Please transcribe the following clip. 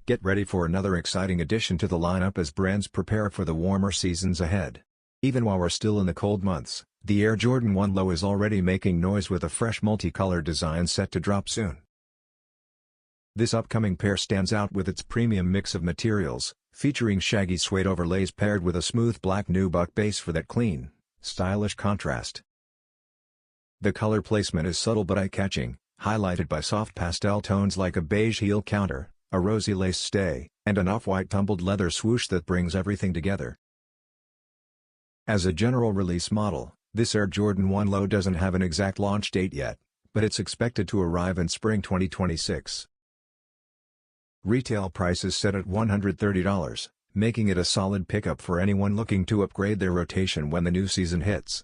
Get ready for another exciting addition to the lineup as brands prepare for the warmer seasons ahead. Even while we're still in the cold months, the Air Jordan 1 Low is already making noise with a fresh multicolor design set to drop soon. This upcoming pair stands out with its premium mix of materials, featuring shaggy suede overlays paired with a smooth black nubuck base for that clean, stylish contrast. The color placement is subtle but eye-catching, highlighted by soft pastel tones like a beige heel counter, a rosy lace stay, and an off-white tumbled leather swoosh that brings everything together. As a general release model, this Air Jordan 1 Low doesn't have an exact launch date yet, but it's expected to arrive in spring 2026. Retail price is set at $130, making it a solid pickup for anyone looking to upgrade their rotation when the new season hits.